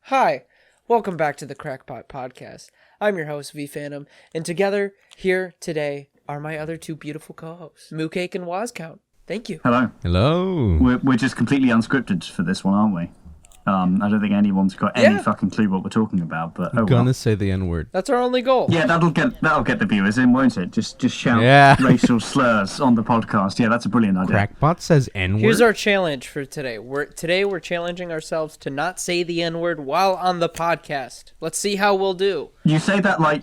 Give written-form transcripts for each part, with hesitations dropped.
Hi, welcome back to the Krakpot podcast. I'm your host, Phantom, and together here today are my other two beautiful co-hosts, Moocake and Woz Count. Thank you. Hello. Hello. We're just completely unscripted for this one, aren't we? I don't think anyone's got any fucking clue what we're talking about, but I'm gonna say the N-word. That's our only goal. Yeah, that'll get the viewers in, won't it? Just shout racial slurs on the podcast. Yeah, that's a brilliant idea. Krakpot says N-word. Here's our challenge for today. We're challenging ourselves to not say the N-word while on the podcast. Let's see how we'll do. You say that like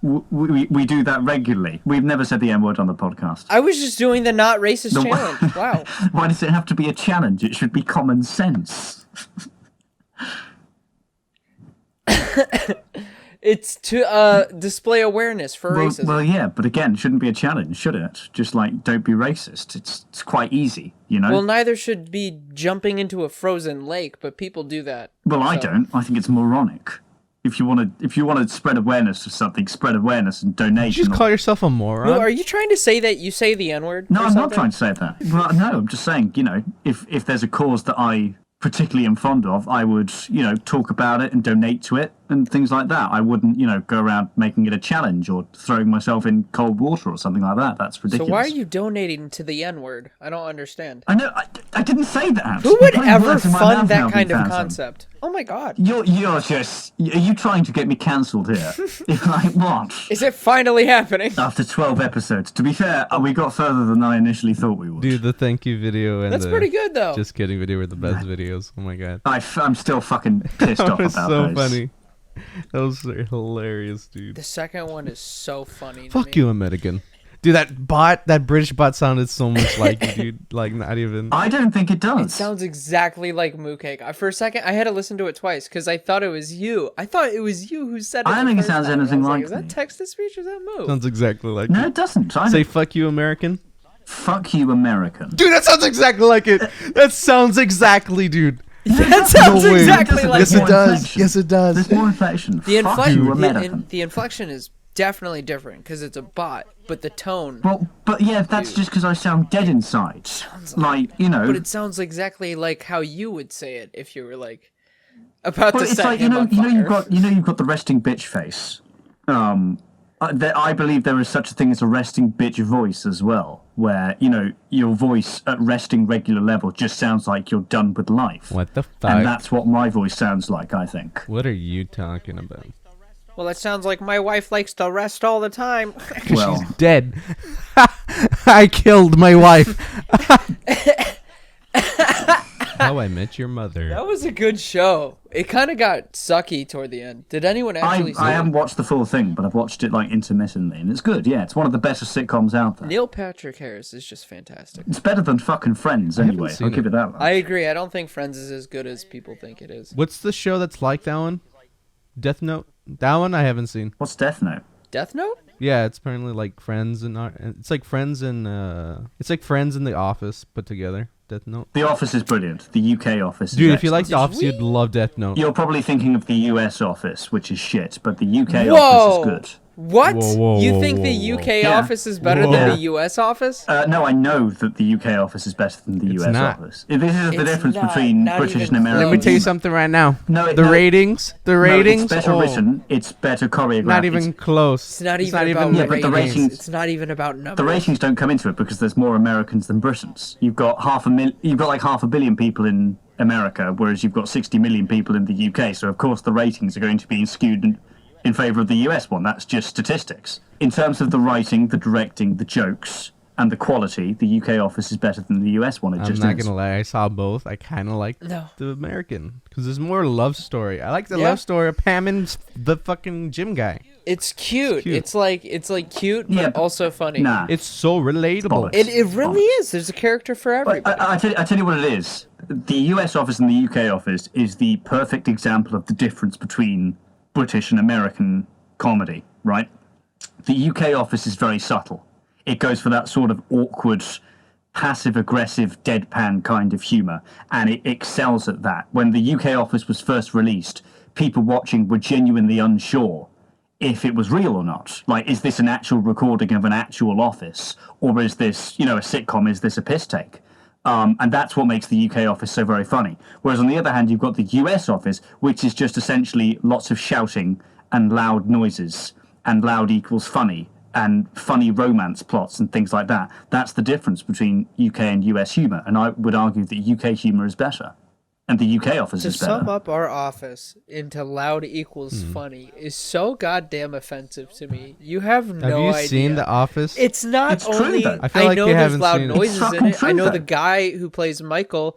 we do that regularly. We've never said the N-word on the podcast. I was just doing the not racist challenge. Wow. Why does it have to be a challenge? It should be common sense. It's to display awareness for racism. Well, yeah, but again, it shouldn't be a challenge, should it? Just like, don't be racist. It's quite easy, you know? Well, neither should be jumping into a frozen lake, but people do that. Well, I don't. I think it's moronic. If you want to spread awareness of something, spread awareness and donate. You just call yourself a moron? No, are you trying to say that you say the N-word? No, I'm not trying to say that. Well, no, I'm just saying, you know, if there's a cause that I particularly am fond of, I would, you know, talk about it and donate to it and things like that. I wouldn't, you know, go around making it a challenge or throwing myself in cold water or something like that. That's ridiculous. So why are you donating to the N-word? I don't understand. I know, I didn't say that. Who would ever fund that kind of concept? Oh my god. You're just, are you trying to get me cancelled here? Like, what? Is it finally happening? After 12 episodes. To be fair, we got further than I initially thought we would. Dude, the thank you video and That's pretty good, though. Just kidding video were the best videos. Oh my god. I'm still fucking pissed off about those. That was so funny. That was hilarious, dude. The second one is so funny to Fuck me. you, American. Dude, that British bot sounded so much like you, dude. Like, not even... I don't think it does. It sounds exactly like Moocake. For a second, I had to listen to it twice because I thought it was you. I thought it was you who said it. I don't think it sounds anything like Is that text-to-speech or is that Mook? Sounds exactly like No, it doesn't. Say fuck you, American. Fuck you, American. Dude, that sounds exactly like it. That sounds exactly, dude. That sounds exactly like Yes, it does. Yes, it does. The's more inflection. The Fuck you, American. inflection, the inflection is definitely different because it's a bot, but the tone. Well, but yeah, that's just because I sound dead inside. Like, you know. But it sounds exactly like how you would say it if you were like about to it's set like, him on fire. you've got the resting bitch face. I believe there is such a thing as a resting bitch voice as well, where, you know, your voice at resting regular level just sounds like you're done with life. What the fuck? And that's what my voice sounds like, I think. What are you talking about? Well, that sounds like my wife likes to rest all the time. Well, She's dead. I killed my wife. How I Met Your Mother. That was a good show. It kind of got sucky toward the end. Did anyone actually see I it? haven't watched the full thing, but I've watched it like intermittently, and it's good. Yeah, it's one of the better sitcoms out there. Neil Patrick Harris is just fantastic. It's better than fucking Friends, anyway. seen I'll give it that much. I agree. I don't think Friends is as good as people think it is. What's the show that's like that one? Death Note? That one I haven't seen. What's Death Note? Death Note? Yeah, it's apparently like Friends and it's like Friends and it's like Friends in The Office put together. Death Note. The Office is brilliant. The UK Office is Dude, if you like excellent. The Office, you'd love Death Note. You're probably thinking of the US Office, which is shit, but the UK Office is good. What? Whoa, You whoa, think whoa, the whoa. UK Yeah. office is better Whoa. than the US office? No, I know that the UK Office is better than the It's US not. Office. This is the It's difference not, between not British even and American. Let me tell you humour. something right now. No, The ratings, it's better oh, written, it's better choreographed. not even close. It's not even about Yeah, but the ratings. ratings- It's not even about numbers. The ratings don't come into it because there's more Americans than Britons. You've got like 500 million people in America, whereas you've got 60 million people in the UK. So of course the ratings are going to be skewed in favour of the US one. That's just statistics. In terms of the writing, the directing, the jokes, and the quality, the UK Office is better than the US one. It I'm just not is. gonna lie, I saw both. I kind of like No. the American because there's more love story. I like the Yeah. love story of Pam and the fucking gym guy. It's cute. cute. It's like cute, but Yeah, but- also funny. Nah. It's so relatable. bollocks. It really is. There's a character for everybody. I tell you what it is. The US Office and the UK Office is the perfect example of the difference between British and American comedy, right? The UK Office is very subtle. It goes for that sort of awkward, passive-aggressive, deadpan kind of humour, and it excels at that. When the UK Office was first released, people watching were genuinely unsure if it was real or not. Like, is this an actual recording of an actual office? Or is this, you know, a sitcom? Is this a piss take? And that's what makes the UK office so very funny. Whereas on the other hand, you've got the US office, which is just essentially lots of shouting and loud noises, and loud equals funny, and funny romance plots and things like that. That's the difference between UK and US humour, and I would argue that UK humour is better. And the UK office is better. To sum up our office into loud equals funny is so goddamn offensive to me. You have no idea. Have you seen The Office? It's not It's true, only. though. I feel like know you there's haven't loud seen it. noises It's in it. fucking I know true, the though. guy who plays Michael,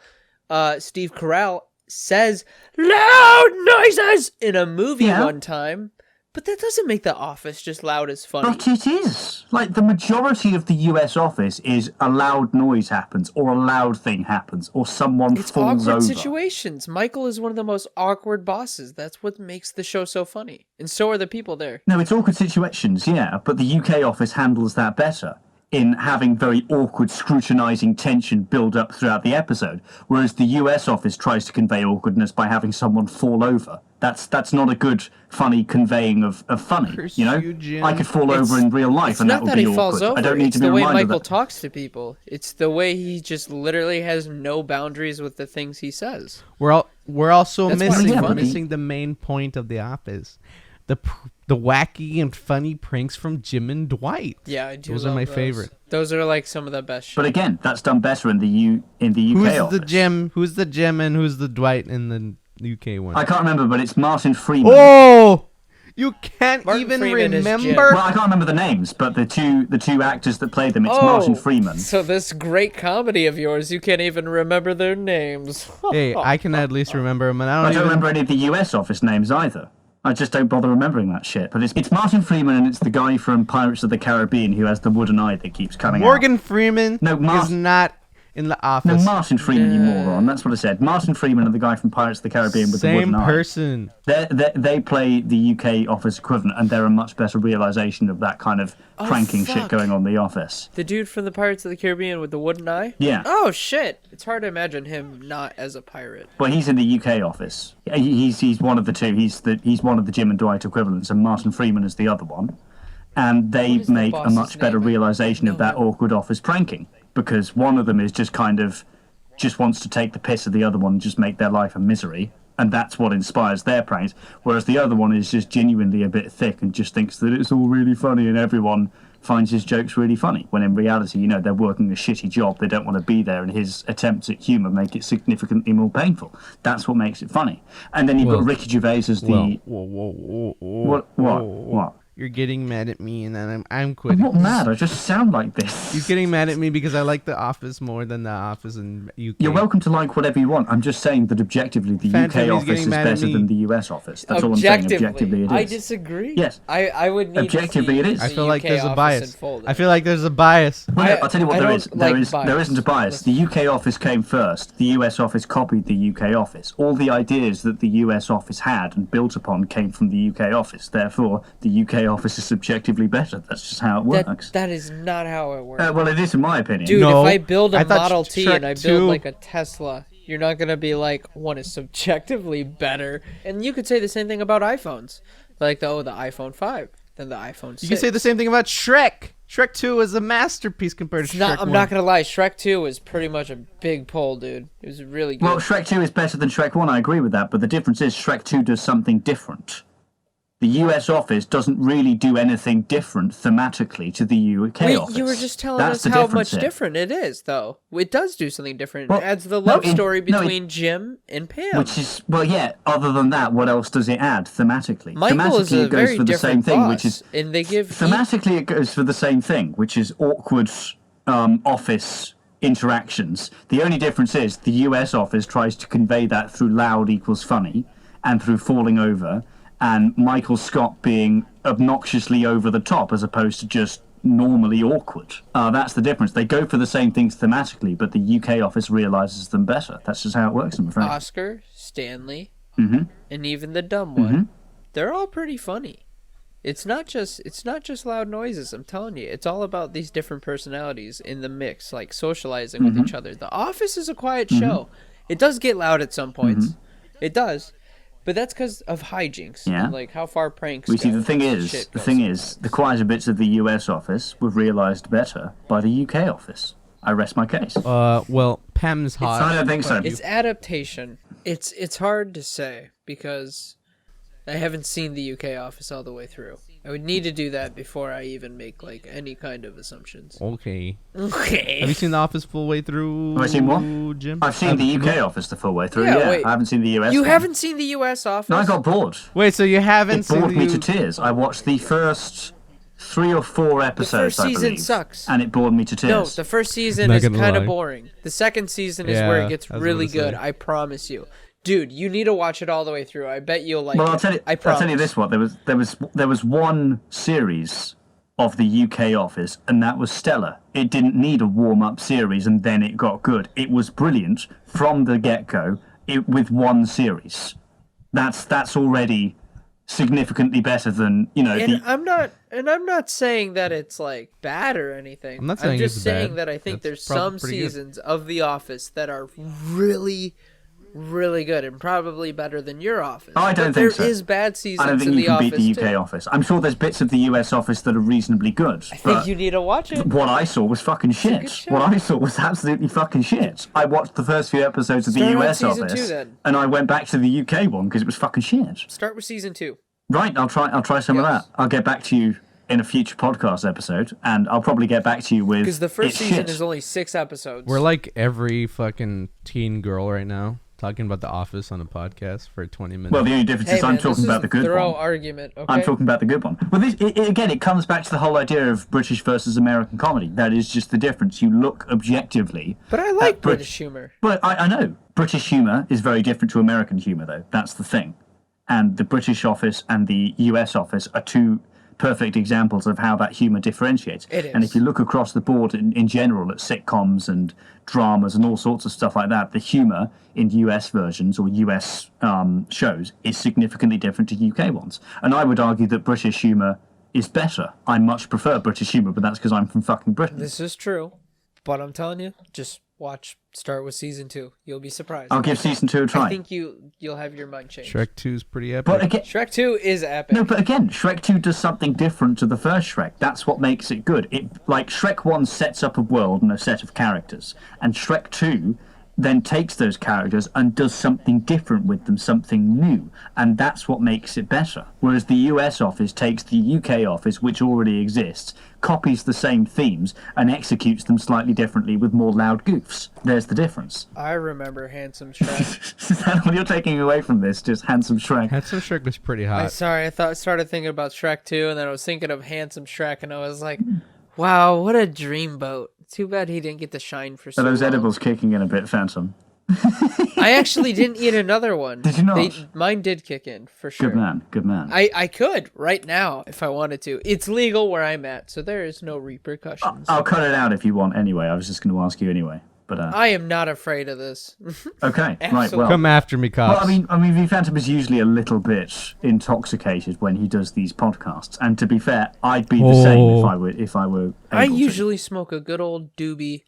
Steve Carell, says loud noises in a movie one time. But that doesn't make The Office just loud as funny. But it is. Like, the majority of the US office is a loud noise happens, or a loud thing happens, or someone It's falls awkward over. situations. Michael is one of the most awkward bosses. That's what makes the show so funny. And so are the people there. No, it's awkward situations, yeah, but the UK office handles that better in having very awkward, scrutinising tension build up throughout the episode, whereas the US office tries to convey awkwardness by having someone fall over. That's not a good, funny conveying of funny, you know? I could fall over in real life and that would be awkward. It's not that he falls over. I don't need It's to be the way reminded Michael that. talks to people. It's the way he just literally has no boundaries with the things he says. We're also That's missing why it's funny. the main point of The Office, the wacky and funny pranks from Jim and Dwight. Yeah, I do. Those are my favorite. Those are like some of the best. But again, that's done better in the UK Who's office. the Jim? Who's the Jim and who's the Dwight in the UK one? I can't remember, but it's Martin Freeman. Oh, you can't Martin even Freeman is Jim. remember. Well, I can't remember the names, but the two actors that played them, it's Martin Freeman. So this great comedy of yours, you can't even remember their names. Hey, I can at least remember them, and I I don't don't even. remember any of the US office names either. I just don't bother remembering that shit. But it's Martin Freeman, and it's the guy from Pirates of the Caribbean who has the wooden eye that keeps coming out. Morgan Freeman No, is not in The No, Office. Martin Freeman, you moron. That's what I said. Martin Freeman and the guy from Pirates of the Caribbean with the Same wooden eye. person. They play the UK office equivalent, and they're a much better realisation of that kind of cranking shit fuck. going on in the office. The dude from the Pirates of the Caribbean with the wooden eye? Yeah. Oh, shit. It's hard to imagine him not as a pirate. Well, he's in the UK office. He's one of the two. He's one of the Jim and Dwight equivalents, and Martin Freeman is the other one. And they What is the make a boss's much better name? realisation of that awkward office pranking, because one of them is just kind of just wants to take the piss of the other one and just make their life a misery, and that's what inspires their pranks, whereas the other one is just genuinely a bit thick and just thinks that it's all really funny and everyone finds his jokes really funny, when in reality, you know, they're working a shitty job, they don't want to be there, and his attempts at humour make it significantly more painful. That's what makes it funny. And then you've got Ricky Gervais as the... What? You're getting mad at me, and then I'm quitting. I'm not mad, I just sound like this. He's getting mad at me because I like The Office more than The Office in UK. You're welcome to like whatever you want. I'm just saying that objectively, the Phantom, UK he's office getting is mad at better me. than the US office. That's all I'm saying. Objectively, it is. I disagree. Yes. I would need Objectively, to see it is. I the feel like UK there's a office bias. unfolded. I feel like there's a bias. Well, no, I'll tell you what I there don't is. like There isn't a bias. The UK office came first. The US office copied the UK office. All the ideas that the US office had and built upon came from the UK office. Therefore, the UK office is subjectively better. That's just how it works. That is not how it works. Well, it is in my opinion. Dude, No, if I build I a thought Model T Shrek and I build 2 like a Tesla, you're not going to be like, one is subjectively better. And you could say the same thing about iPhones. Like, the iPhone 5, then the iPhone 6. You can say the same thing about Shrek. Shrek 2 is a masterpiece compared to Shrek 1. I'm not going to lie, Shrek 2 was pretty much a big pull, dude. It was really good. Well, Shrek 2 is better than Shrek 1, I agree with that, but the difference is Shrek 2 does something different. The US office doesn't really do anything different thematically to the UK office. You were just telling That's us the how difference much here. different it is, though. It does do something different. Well, It adds the no, love story no, it- between Jim and Pam. Which is, well, yeah, other than that, what else does it add thematically? Michael Thematically, is a it goes very for the same different thing, boss, which is... and they give Thematically, it goes for the same thing, which is awkward office interactions. The only difference is the US office tries to convey that through loud equals funny and through falling over, and Michael Scott being obnoxiously over the top as opposed to just normally awkward. That's the difference. They go for the same things thematically, but the UK office realises them better. That's just how it works, I'm afraid. Oscar, Stanley, Mm-hmm. and even the dumb one. They're all pretty funny. It's not just loud noises, I'm telling you. It's all about these different personalities in the mix, like socializing with each other. The Office is a quiet show. It does get loud at some points. It does. But that's because of hijinks. Yeah. And, like how far pranks We go. see, the thing Shit is, goes. the quieter bits of the US office were realised better by the UK office. I rest my case. Well, Pam's hot. I don't think so. It's adaptation. It's hard to say because I haven't seen the UK Office all the way through. I would need to do that before I even make like any kind of assumptions. Okay. Okay. Have you seen The Office full way through? Have I seen what? Jim? I've seen the UK Office the full way through. Yeah, Yeah, wait. I haven't seen the US. You one. haven't seen the US Office? No, I got bored. Wait, so you haven't It seen bored the me to tears. I watched the first 3 or 4 episodes. The first season I believe, sucks. and it bored me to tears. No, the first season Not is gonna kind of lie. boring. The second season is Yeah, where it gets I was really gonna say. good. I promise you. Dude, you need to watch it all the way through. I bet you'll like Well, it. I'll tell you. I promise. I'll tell you this: what there was one series of the UK Office, and that was stellar. It didn't need a warm-up series, and then it got good. It was brilliant from the get-go. With one series, that's already significantly better than And I'm not saying that it's like bad or anything. I'm not saying just it's saying bad. that I think That's there's probably some pretty good. seasons of The Office that are really, really good and probably better than your Office. I don't But think so. There is bad seasons I don't think in you The can Office beat the UK too. Office. I'm sure there's bits of the US Office that are reasonably good. I think but you need to watch it. what I saw was fucking shit. good show. What I saw was absolutely fucking shit. I watched the first few episodes of Start the on US season Office, 2 then. and I went back to the UK one because it was fucking shit. Start with season 2. Right, I'll try some of Yes. that. I'll get back to you in a future podcast episode, and I'll probably get back to you with Because the first it's season shit. is only 6 episodes. We're like every fucking teen girl right now talking about The Office on a podcast for 20 minutes. Well, the only difference hey, is man, I'm this talking is about the a good thorough one. argument, okay? I'm talking about the good one. Well, again, it comes back to the whole idea of British versus American comedy. That is just the difference. You look objectively. But I like Brit- British humor. But I know. British humour is very different to American humour, though. That's the thing. And the British Office and the US Office are two perfect examples of how that humour differentiates. It And is. if you look across the board in general at sitcoms and dramas and all sorts of stuff like that, the humour in US versions or US shows is significantly different to UK ones. And I would argue that British humour is better. I much prefer British humour, but that's because I'm from fucking Britain. This is true. But I'm telling you, just start with season 2. You'll be surprised. I'll give season 2 a try. I think you'll have your mind changed. Shrek 2 is pretty epic. But again, Shrek 2 is epic. no, but again, Shrek 2 does something different to the first Shrek. That's what makes it good. Like Shrek 1 sets up a world and a set of characters, and Shrek 2 then takes those characters and does something different with them, something new, and that's what makes it better. Whereas the US Office takes the UK Office, which already exists, copies the same themes, and executes them slightly differently with more loud goofs. There's the difference. I remember Handsome Shrek. Is that what you're taking away from this? Just handsome Shrek? Handsome Shrek was pretty I'm hot. sorry, I started thinking about Shrek 2, and then I was thinking of Handsome Shrek, and I was like, wow, what a dreamboat. Too bad he didn't get to shine for so Are those long. edibles kicking in a bit, Phantom? I actually didn't eat another one. Did you not? Mine did kick in, for sure. Good man, good man. I could right now if I wanted to. It's legal where I'm at, so there is no repercussions. I'll cut it out if you want anyway. I was just going to ask you anyway. But I am not afraid of this. okay, right, Absolutely. well. Come after me, cops. Well, I mean, the Phantom is usually a little bit intoxicated when he does these podcasts, and to be fair, I'd be the same if I were. I able to. usually smoke a good old doobie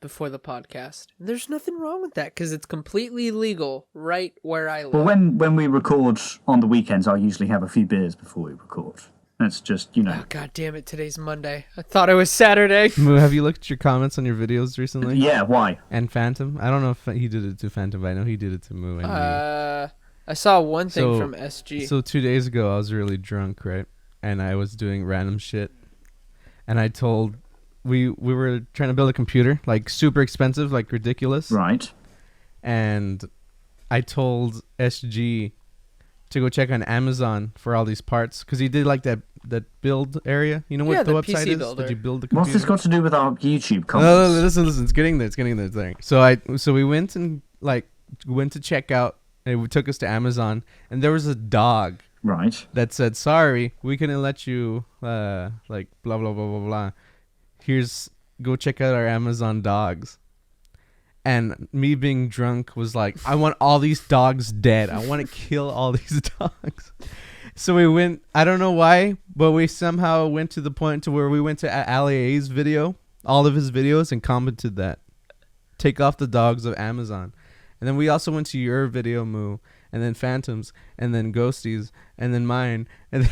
before the podcast. There's nothing wrong with that because it's completely legal right where I live. Well, when we record on the weekends, I usually have a few beers before we record. That's just Oh, God damn it, today's Monday. I thought it was Saturday. Moo, have you looked at your comments on your videos recently? Yeah, why? And Phantom? I don't know if he did it to Phantom, but I know he did it to Moo and me. I saw one thing So- from SG. So 2 days ago, I was really drunk, right? And I was doing random shit. And I told... We were trying to build a computer, like super expensive, like ridiculous. Right. And I told SG to go check on Amazon for all these parts. Because he did like that build area. You know what Yeah, the the website PC is? builder. Did you build the computer? What's this got to do with our YouTube No, comments? listen. It's getting there. So we went and went to check out, and it took us to Amazon, and there was a dog Right. that said, "Sorry, we couldn't let you like blah blah blah blah blah. Go check out our Amazon dogs." And me being drunk was like, I want all these dogs dead. I want to kill all these dogs. So we went, I don't know why, but we somehow went to the point to where we went to Ali A's video, all of his videos, and commented that. Take off the dogs of Amazon. And then we also went to your video, Moo, and then Phantom's, and then Ghosties, and then mine. And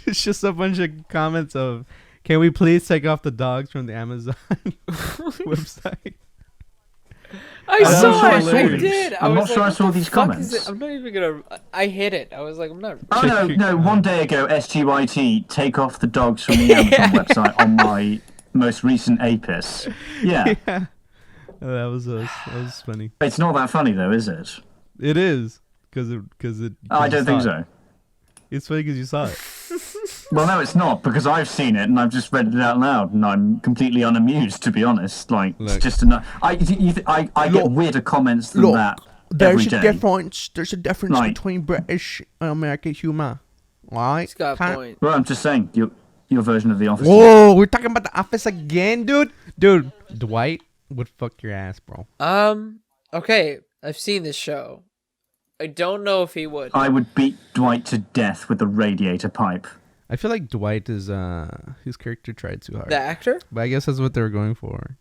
it's just a bunch of comments of Can we please take off the dogs from the Amazon website? I saw it. I these. did. I'm not was sure I what saw the these fuck comments. is it? I'm not even gonna. I hit it. I was like, I'm not. Oh no! One day ago, SGYT take off the dogs from the Amazon website on my most recent APIS. Yeah. Oh, that was funny. It's not that funny though, is it? It is because it. Oh, I don't think so. It's funny because you saw it. Well, no, it's not, because I've seen it and I've just read it out loud, and I'm completely unamused, to be honest. Like, Look. it's just enough. I get weirder comments than that every day. There's a difference between British and American humor. Right? He's got a point. Well, I'm just saying, your version of The Office. Whoa, we're talking about The Office again, dude. Dude, Dwight would fuck your ass, bro. Okay, I've seen this show. I don't know if he would. I would beat Dwight to death with a radiator pipe. I feel like Dwight is his character tried too hard. The actor? But I guess that's what they were going for.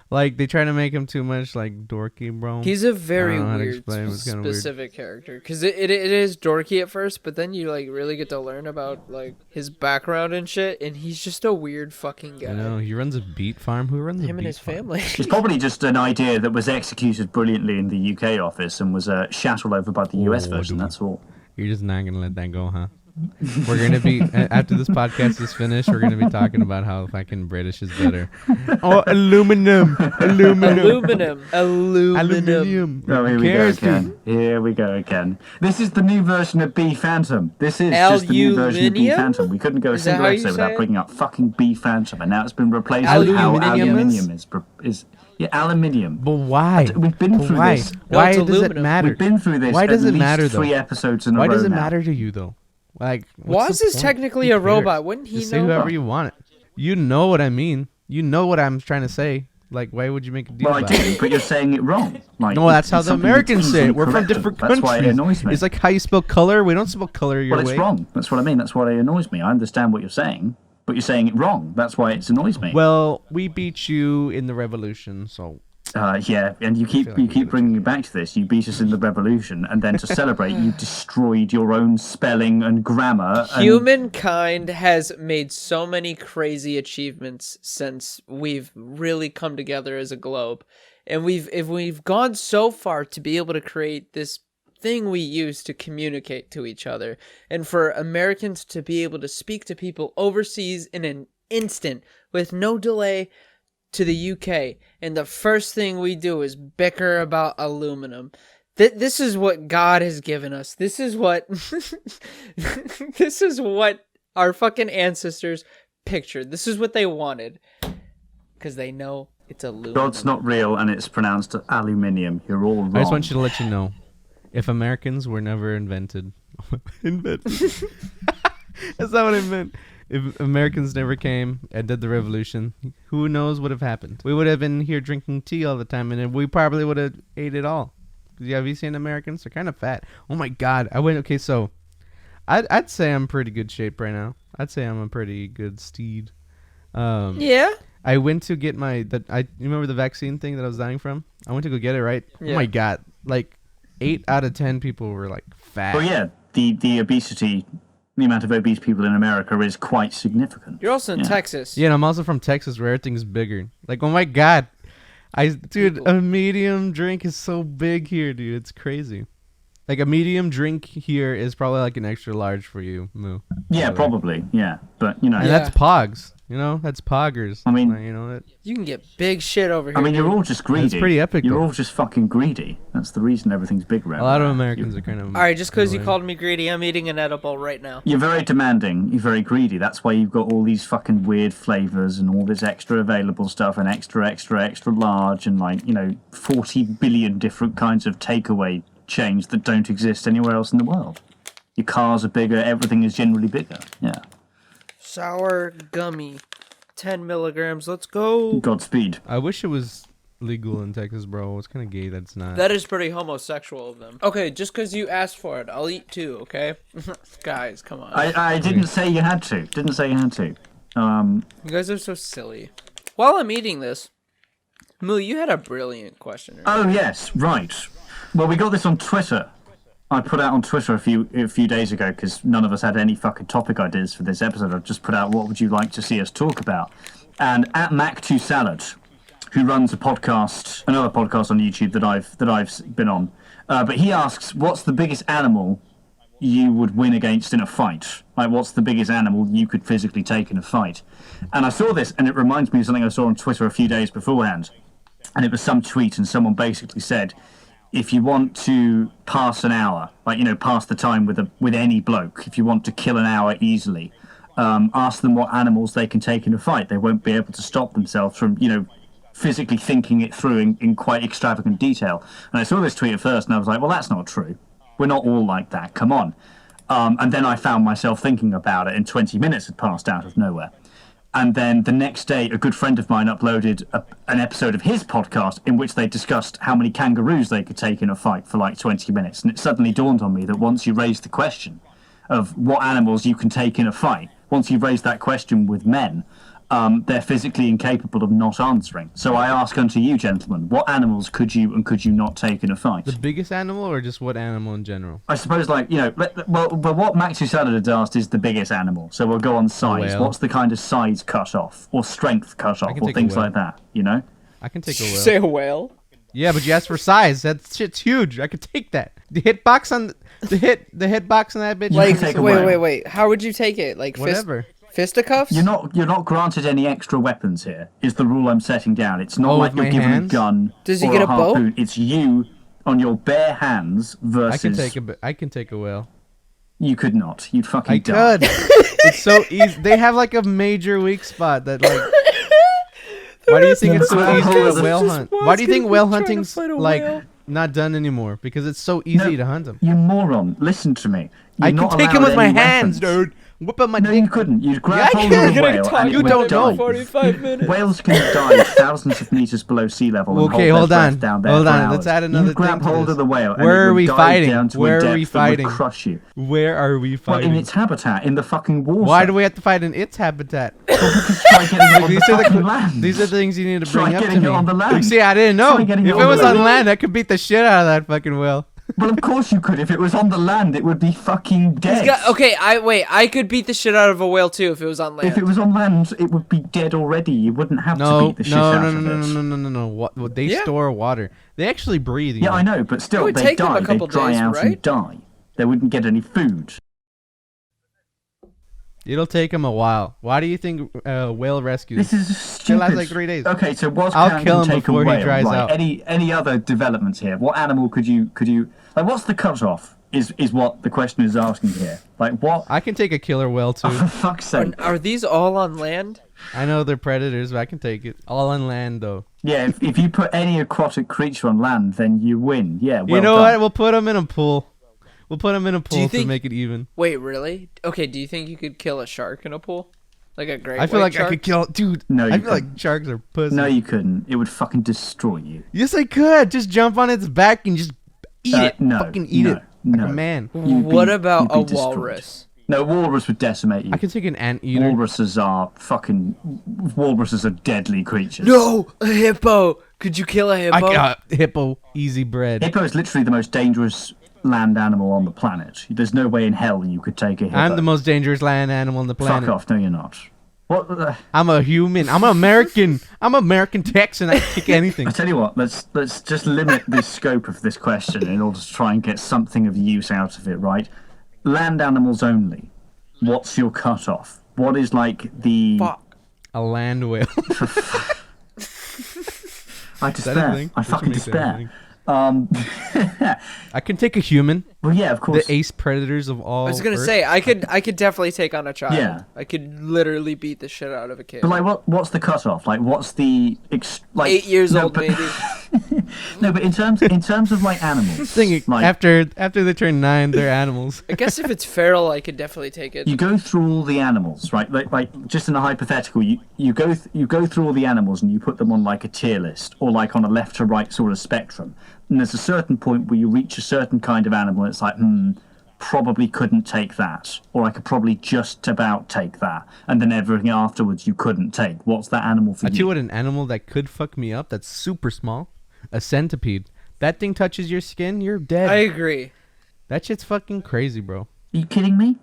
Like they try to make him too much like dorky, bro. He's a very weird, specific specific character because it is dorky at first, but then you like really get to learn about like his background and shit, and he's just a weird fucking guy. I know he runs a beet farm. Who runs him a and his farm? family? It's probably just an idea that was executed brilliantly in the UK office and was shat all over by the US version. Dude. That's all. You're just not gonna let that go, huh? We're gonna be after this podcast is finished. We're gonna be talking about how fucking British is better. Oh, aluminum. Oh, here we go again. Here we go again. This is the new version of B Phantom. This is just the new version of B Phantom. We couldn't go a single episode without bringing up fucking B Phantom, and now it's been replaced with how aluminium is. Yeah, aluminium. But why? We've been through this. Why does it matter? We've been through this. Why does it matter though? 3 episodes in a row. Why does it now. matter to you though? Like, Woz is technically a robot. Wouldn't he Just know? say whoever you want. You know what I mean. You know what I'm trying to say. Like, why would you make a deal about it? Well, I do, but you're saying it wrong. Like, no, that's how the Americans say it. We're from different countries. That's why it annoys me. It's like how you spell color. We don't spell color your way. Well, it's wrong. That's what I mean. That's why it annoys me. I understand what you're saying, but you're saying it wrong. That's why it annoys me. Well, we beat you in the revolution, so... yeah, and you keep bringing it back to this. You beat us in the revolution, and then to celebrate, you destroyed your own spelling and grammar. Humankind has made so many crazy achievements since we've really come together as a globe, and we've gone so far to be able to create this thing we use to communicate to each other, and for Americans to be able to speak to people overseas in an instant with no delay. To the UK, and the first thing we do is bicker about aluminum. This is what God has given us. This is what this is what our fucking ancestors pictured. This is what they wanted, because they know it's aluminum. God's not real, and it's pronounced aluminium. You're all wrong. I just want you to let you know, if Americans were never invented, that's not what I meant. If Americans never came and did the revolution, who knows what would have happened? We would have been here drinking tea all the time, and we probably would have ate it all. Yeah, have you seen Americans? They're kind of fat. Oh my God! Okay, so I'd say I'm in pretty good shape right now. I'd say I'm a pretty good steed. Yeah. I went to get you remember the vaccine thing that I was dying from? I went to go get it, right? Yeah. Oh my God! Like 8 out of 10 people were like fat. Oh yeah, the obesity. The amount of obese people in America is quite significant. You're also in Texas. Yeah, and I'm also from Texas where everything's bigger. Like, oh my God. Dude, a medium drink is so big here, dude. It's crazy. Like, a medium drink here is probably like an extra large for you, Moo. Yeah, probably. Yeah. But, you know. And that's Pogs. You know, that's Poggers. I mean, you know that. You can get big shit over here. I mean, you're all just greedy. It's pretty epic. You're all just fucking greedy. That's the reason everything's big around. A lot of Americans are kind of. All right, just because you called me greedy, I'm eating an edible right now. You're very demanding. You're very greedy. That's why you've got all these fucking weird flavors and all this extra available stuff and extra large and 40 billion different kinds of takeaway chains that don't exist anywhere else in the world. Your cars are bigger. Everything is generally bigger. Yeah. Sour gummy. 10 milligrams. Let's go. Godspeed. I wish it was legal in Texas, bro. It's kind of gay that's not. That is pretty homosexual of them. Okay, just because you asked for it, I'll eat too, okay? Guys, come on. I didn't say you had to. You guys are so silly. While I'm eating this, Moo, you had a brilliant question. Oh, yes, right. Well, we got this on Twitter. I put out on Twitter a few days ago, because none of us had any fucking topic ideas for this episode. I've just put out, what would you like to see us talk about? And at Mac2Salad, who runs another podcast on YouTube that I've been on, but he asks, what's the biggest animal you would win against in a fight? Like, what's the biggest animal you could physically take in a fight? And I saw this, and it reminds me of something I saw on Twitter a few days beforehand. And it was some tweet, and someone basically said, if you want to pass an hour, pass the time with any bloke, if you want to kill an hour easily, ask them what animals they can take in a fight. They won't be able to stop themselves from, physically thinking it through in quite extravagant detail. And I saw this tweet at first, and I was like, well, that's not true. We're not all like that. Come on. And then I found myself thinking about it, and 20 minutes had passed out of nowhere. And then the next day, a good friend of mine uploaded an episode of his podcast in which they discussed how many kangaroos they could take in a fight for like 20 minutes. And it suddenly dawned on me that once you raise the question of what animals you can take in a fight, once you've raised that question with men, they're physically incapable of not answering. So I ask unto you, gentlemen, what animals could you not take in a fight? The biggest animal, or just what animal in general? I suppose, but what Maxi Salad had asked is the biggest animal. So we'll go on size. What's the kind of size cut off, or strength cut off, or things like that? I can take a whale. Say a whale? Yeah, but you asked for size. That shit's huge. I could take that. The hitbox on that bitch. Like, wait. How would you take it? Like, whatever. Fisticuffs? You're not granted any extra weapons here, is the rule I'm setting down. It's not like you're given a gun. Does he get a bow? It's you on your bare hands versus... I can take a whale. You could not. You'd fucking die. I could. It's so easy. They have like a major weak spot that like... Why do you think it's so easy to whale hunt? Why do you think whale hunting's like not done anymore? Because it's so easy to hunt them. You moron. Listen to me. I can take him with my hands, dude. Whip up my dick. No, you couldn't. You'd grab hold of a whale and you don't know. 45 minutes. Whales can dive thousands of meters below sea level and hold their breath down there for hours. Let's add another thing. You grab hold of the whale and Where it are we would dive fighting? down to Where a are depth we that fighting? would crush you. Where are we fighting? Well, in its habitat, in the fucking water. Why do we have to fight in its habitat? Try getting it on the fucking land. These are the things you need to bring Try up to getting me. it on the land. You see, I didn't know. Try If getting it it on was the on land. land, I could beat the shit out of that fucking whale. Well, of course you could. If it was on the land, it would be fucking dead. I could beat the shit out of a whale too if it was on land. If it was on land, it would be dead already. You wouldn't have to beat the shit out of it. No. What they store water. They actually breathe. Yeah, I know, but still, they die. They dry out and die. They wouldn't get any food. It'll take them a while. Why do you think whale rescues? This is stupid. It lasts like 3 days. Okay, so Woz I'll Count kill can him take before a whale, he dries right? out. Any other developments here? What animal could you like? What's the cutoff? Is what the question is asking here. Like what? I can take a killer whale too. Oh, for fuck's sake! Are these all on land? I know they're predators, but I can take it. All on land though. Yeah, if you put any aquatic creature on land, then you win. Yeah, well you know done. what? We'll put them in a pool. We'll put them in a pool to make it even. Wait, really? Okay, do you think you could kill a shark in a pool? Like a great I feel like shark? I could kill... Dude, No, you I feel couldn't. like sharks are pussy. No, you couldn't. It would fucking destroy you. Yes, I could. Just jump on its back and just eat it. No, Fucking eat it. Like no. a man. What about a you'd be destroyed. walrus? No, walrus would decimate you. I can take an anteater. Walruses are deadly creatures. No, a hippo. Could you kill a hippo? Hippo, easy bread. Hippo is literally the most dangerous land animal on the planet. There's no way in hell you could take a hippo. I'm the most dangerous land animal on the planet. Fuck off, no you're not. What the... I'm a human. I'm American. I'm American Texan. I can take anything. I tell you what, let's just limit the scope of this question in order to try and get something of use out of it, right? Land animals only. What's your cutoff? What is like the... Fuck. A land whale. I despair. I fucking despair. I can take a human. Well, yeah, of course. The ace predators of all. I was gonna Earth. say I could definitely take on a child. Yeah. I could literally beat the shit out of a kid. But like, what's the cutoff? Like, what's the 8 years old, maybe. No, but in terms of like animals, like, after they turn 9, they're animals. I guess if it's feral, I could definitely take it. you go through all the animals, right? Like just in a hypothetical, you go through all the animals and you put them on like a tier list or like on a left to right sort of spectrum. And there's a certain point where you reach a certain kind of animal, and it's like, probably couldn't take that, or I could probably just about take that, and then everything afterwards you couldn't take. What's that animal for I you? tell you what, an animal that could fuck me up. That's super small. A centipede. That thing touches your skin, you're dead. I agree. That shit's fucking crazy, bro. Are you kidding me?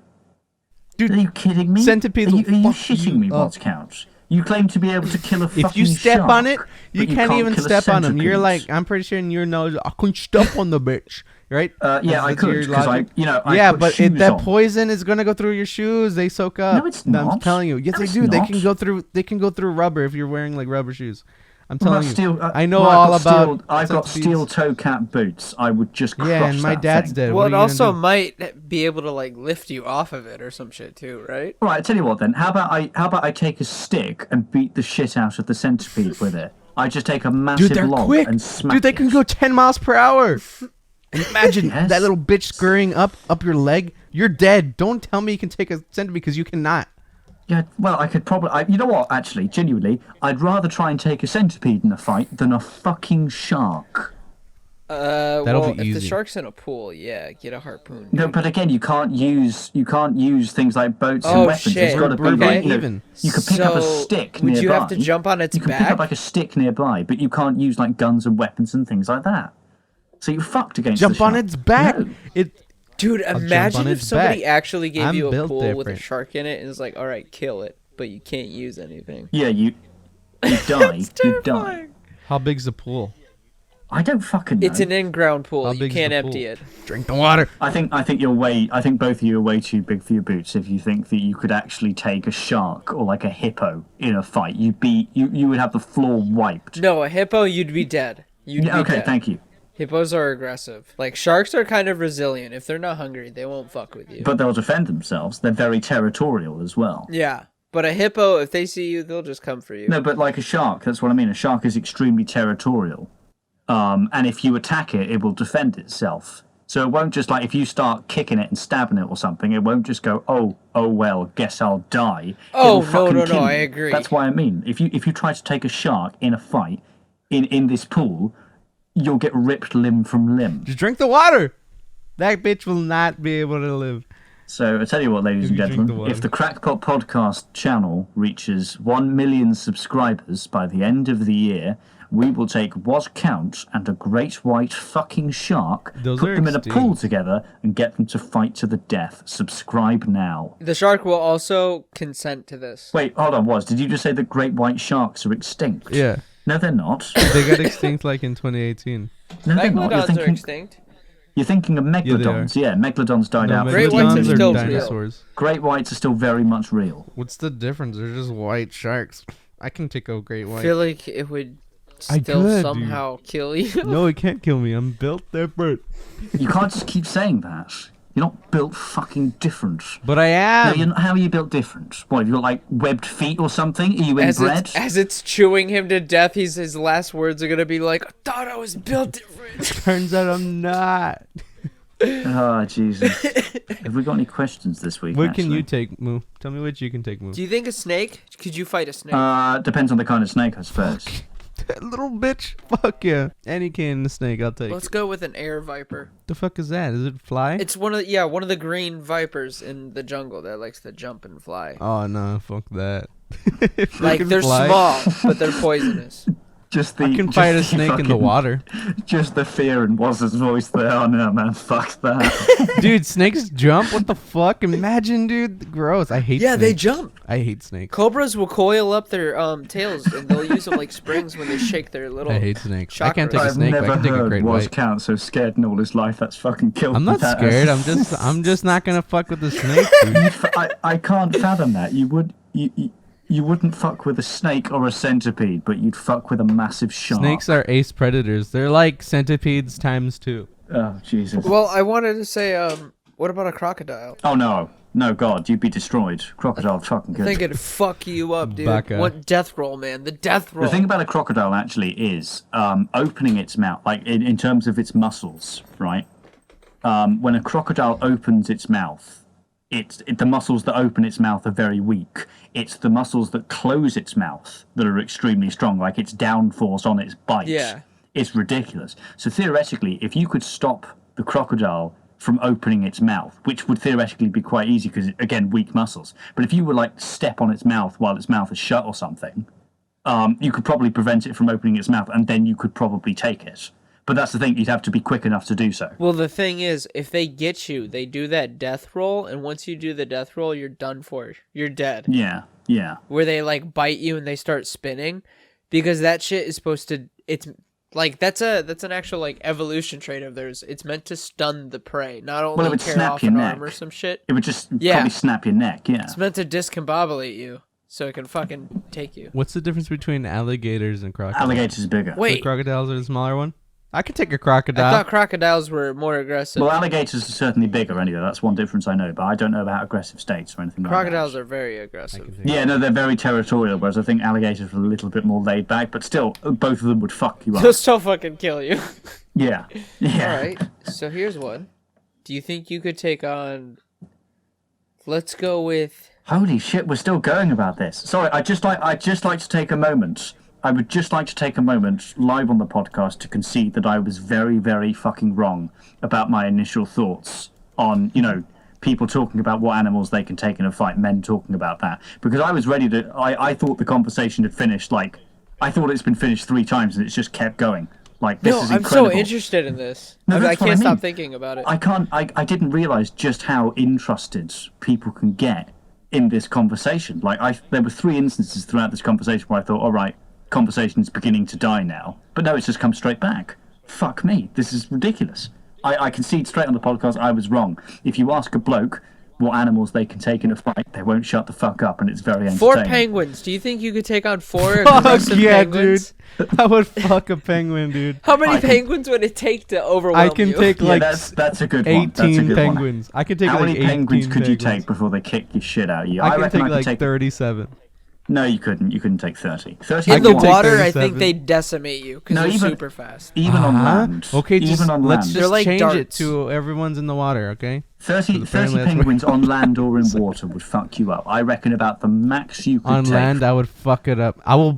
Dude, are you kidding me? Centipedes Are you will fuck shitting you me, up. Woz Count? You claim to be able to kill a fucking If you step shark, on it, you but can't even kill a step on them. You're centipede. like, I'm pretty sure in your nose, I couldn't step on the bitch, right? Yeah, I That's could your because logic. I Yeah, put but shoes that on. poison is gonna go through your shoes. They soak up. No, it's not. I'm telling you. Yes, No, they it's do. They not. can go through. They can go through rubber if you're wearing like rubber shoes. I'm Well, telling you. I know all about. I've got centipedes. steel toe cap boots. I would just crush Yeah, and my that dad's thing. dead. Well, What it are you also gonna do? might be able to like lift you off of it or some shit too, right? All right, I tell you what then. How about I take a stick and beat the shit out of the centipede with it? I just take a massive Dude, they're log quick. and smack Dude, they it. can go 10 miles per hour. And imagine Yes. that little bitch scurrying up your leg. You're dead. Don't tell me you can take a centipede because you cannot. Yeah, well, I could probably. You know what? Actually, genuinely, I'd rather try and take a centipede in a fight than a fucking shark. That'll Well, be if the easy. shark's in a pool, yeah, get a harpoon. No, dude. but again, you can't use things like boats Oh, and weapons. shit. It's got to be We're like, even. you could pick up a So, stick would nearby. you have to jump on its You can back? pick up like a stick nearby, but you can't use like guns and weapons and things like that. So you're fucked against Jump the on shark. its back. No. Dude, jump imagine on if its somebody back. actually gave I'm you a built pool with a different. shark in it and was like, all right, kill it, but you can't use anything. Yeah, you die. It's You die. terrifying. How big's the pool? I don't fucking know. It's an in-ground pool. How You big's can't the empty pool? it. Drink the water. I think both of you are way too big for your boots. If you think that you could actually take a shark or like a hippo in a fight, you would have the floor wiped. No, a hippo, you'd be dead. You'd Yeah, be okay, dead. thank you. Hippos are aggressive. Like, sharks are kind of resilient. If they're not hungry, they won't fuck with you. But they'll defend themselves. They're very territorial as well. Yeah. But a hippo, if they see you, they'll just come for you. No, but like a shark, that's what I mean. A shark is extremely territorial. And if you attack it, it will defend itself. So it won't just like, if you start kicking it and stabbing it or something, it won't just go, oh well, guess I'll die. Oh, It'll fucking no, kill I you. agree. That's why I mean, if you try to take a shark in a fight, in this pool, you'll get ripped limb from limb. Just drink the water. That bitch will not be able to live. So I tell you what, ladies If and you drink the gentlemen, water. if the Krakpot podcast channel reaches 1 million subscribers by the end of the year, we will take Woz Count and a great white fucking shark, Those put are them in a extinct. pool together, and get them to fight to the death. Subscribe now. The shark will also consent to this. Wait, hold on, Woz. Did you just say that great white sharks are extinct? Yeah. No, they're not. They got extinct like in 2018. No, they're not. Megalodons are extinct. You're thinking of they are. megalodons. Yeah, megalodons died No, out. Great whites are 'Megalodons still real. dinosaurs. Great whites are still very much real. What's the difference? They're just white sharks. I can take a great I white. feel like it would I still could, somehow kill you. No, it can't kill me. I'm built different. You can't just keep saying that. You're not built fucking different. But I No, am. you're not, how are you built different? What, have you got like webbed feet or something? Are you inbred? As it's chewing him to death, his last words are gonna be like, "I thought I was built different." Turns out I'm not. Oh, Jesus. Have we got any questions this week? What can you actually? take, Moo? Tell me what you can take, Moo. Do you think a snake? Could you fight a snake? Depends on the kind of snake, I suppose. That little bitch. Fuck yeah. Any can of snake, I'll take. Let's go with an air viper. The fuck is that? Is it fly? It's one of the green vipers in the jungle that likes to jump and fly. Oh no, fuck that. Like Freaking they're fly. small, but they're poisonous. Just the, I can just fight a the snake in the fucking- water. Just the fear in Woz's voice there. Oh no, man, fuck that. Dude, snakes jump? What the fuck? Imagine, dude. Gross. I hate Yeah, snakes. they jump. I hate snakes. Cobras will coil up their tails and they'll use them like springs when they shake their little. I hate snakes. I can't chakras. take a I've snake, but I never can take a heard great Woz white. Count so scared in all his life. That's fucking killed I'm me. not That scared. is- I'm just not gonna fuck with the snake, dude. I can't fathom that. You wouldn't fuck with a snake or a centipede, but you'd fuck with a massive shark. Snakes are ace predators. They're like centipedes times 2. Oh Jesus. Well, I wanted to say, what about a crocodile? Oh no, God, you'd be destroyed. Crocodile fucking I good. think it'd fuck you up, dude. Baka. What death roll, man? The death roll. The thing about a crocodile actually is opening its mouth, like in terms of its muscles, right? When a crocodile opens its mouth, the muscles that open its mouth are very weak. It's the muscles that close its mouth that are extremely strong, like its downforce on its bite. Yeah. It's ridiculous. So theoretically, if you could stop the crocodile from opening its mouth, which would theoretically be quite easy because, again, weak muscles. But if you were like step on its mouth while its mouth is shut or something, you could probably prevent it from opening its mouth, and then you could probably take it. But that's the thing, you'd have to be quick enough to do so. Well, the thing is, if they get you, they do that death roll, and once you do the death roll, you're done for. You're dead. Yeah. Where they like bite you and they start spinning, because that shit is supposed to. It's like that's an actual like evolution trait of theirs. It's meant to stun the prey, not only Well, it would tear snap off your an neck. arm or some shit. It would just probably snap your neck, yeah. It's meant to discombobulate you, so it can fucking take you. What's the difference between alligators and crocodiles? Alligators are bigger. The Wait, crocodiles are the smaller one? I could take a I crocodile. thought crocodiles were more aggressive. Well, alligators are certainly bigger anyway. That's one difference I know, but I don't know about aggressive states or anything like that. Crocodiles are very aggressive. Yeah, no, they're very territorial, whereas I think alligators are a little bit more laid back, but still, both of them would fuck you up. They'll still fucking kill you. Yeah. Alright, so here's one. Do you think you could take on... Let's go with... Holy shit, we're still going about this. Sorry, I'd just like to take a moment. I would just like to take a moment live on the podcast to concede that I was very, very fucking wrong about my initial thoughts on, people talking about what animals they can take in a fight, men talking about that. Because I was ready to... I thought the conversation had finished, I thought it's been finished 3 times and it's just kept going. This is incredible. I'm so interested in this. No, I that's what can't I mean. stop thinking about it. I didn't realise just how interested people can get in this conversation. There were 3 instances throughout this conversation where I thought, all right, conversation's beginning to die now. But no, it's just come straight back. Fuck me, this is ridiculous. I concede straight on the podcast I was wrong. If you ask a bloke what animals they can take in a fight, they won't shut the fuck up, and it's very entertaining. 4 penguins. Do you think you could take on 4 Fuck aggressive yeah, penguins? dude. I would fuck a penguin, dude. How many penguins would it take to overwhelm I can you? take that's a good one. 18 penguins. I can take How like many 18 penguins could you penguins. take before they kick your shit out of you? I can reckon take I could like take 37. No, you couldn't. You couldn't take 30. 30 In the can take water, I 37. think they decimate you because No, they're even- super fast. Even on land. Okay, even just on let's land. They're just like change it darts. to everyone's in the water, okay? 30 apparently that's penguins on land or in water would fuck you up. I reckon about the max you could On take. land, I would fuck it up. I will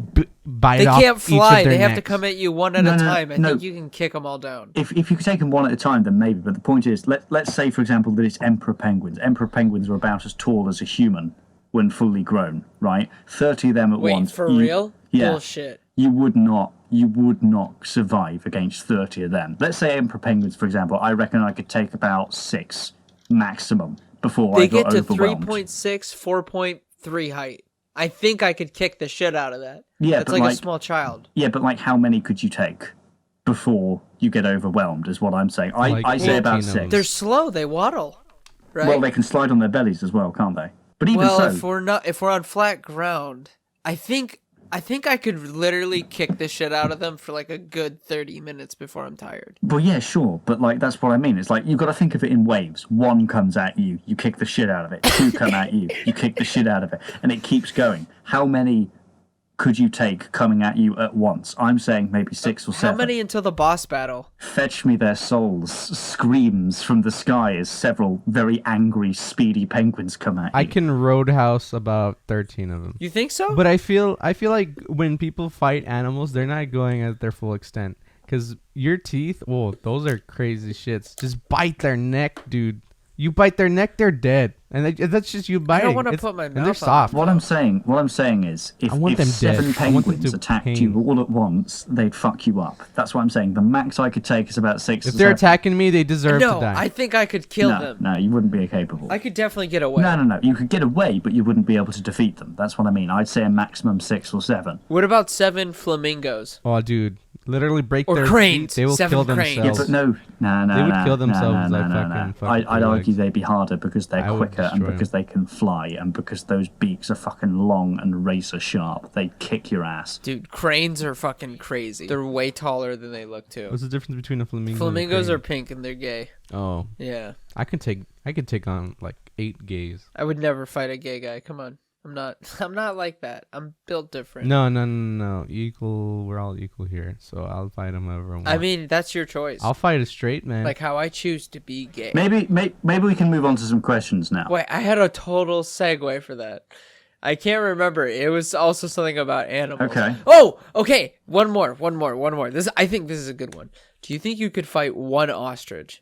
bite They off can't each fly. of their They have to necks. come at you one at No, a no, time. I no. think you can kick them all down. If you could take them one at a time, then maybe. But the point is, let's say, for example, that it's emperor penguins. Emperor penguins are about as tall as a human when fully grown, right? 30 of them at Wait, once. for real? Yeah. Bullshit. You would not survive against 30 of them. Let's say emperor penguins, for example. I reckon I could take about 6 maximum before They I got get to overwhelmed. 3.6, 4.3 height. I think I could kick the shit out of that. Yeah, That's but like a small child. Yeah, but how many could you take before you get overwhelmed? Is what I'm saying. I say about 18 of them. 6. They're slow. They waddle. Right? Well, they can slide on their bellies as well, can't they? But even Well, so, if we're on flat ground, I think I could literally kick the shit out of them for like a good 30 minutes before I'm tired. well, yeah, sure, but that's what I mean. It's you've got to think of it in waves. 1 comes at you, you kick the shit out of it. 2 come at you, you kick the shit out of it, and it keeps going. How many could you take coming at you at once? I'm saying maybe 6 or 7. How many until the boss battle? Fetch me their souls screams from the sky as several very angry, speedy penguins come at you. I can roadhouse about 13 of them. You think so? But I feel like when people fight animals, they're not going at their full extent. Because your teeth, whoa, those are crazy shits. Just bite their neck, dude. You bite their neck, they're dead. And that's just you biting. I don't want to put my and mouth they're on soft. What I'm saying is, if I want them 7 dead. I want them penguins to attacked pain. you all at once, they'd fuck you up. That's what I'm saying. The max I could take is about 6 If or they're 7. attacking me, they deserve to No, die. I think I could kill them. No, you wouldn't be capable. I could definitely get away. No. You could get away, but you wouldn't be able to defeat them. That's what I mean. I'd say a maximum 6 or 7. What about 7 flamingos? Oh, dude. Literally break Or their cranes. feet. They will 7 kill cranes. themselves. Yeah, but no. They would kill themselves, like, no. fucking I'd argue legs. they'd be harder because I they're would quicker and destroy because they can fly and because those beaks are fucking long and razor sharp. They kick your ass. Dude, cranes are fucking crazy. They're way taller than they look too. What's the difference between a flamingo Flamingos and are a crane? pink and they're gay. Oh, Yeah. I could take on like 8 gays. I would never fight a gay guy. Come on. I'm not like that. I'm built different. No. Equal. We're all equal here. So I'll fight him whoever I want. I mean, that's your choice. I'll fight a straight man. Like how I choose to be gay. Maybe we can move on to some questions now. Wait, I had a total segue for that. I can't remember. It was also something about animals. Okay. Oh, okay. One more. I think this is a good one. Do you think you could fight one ostrich?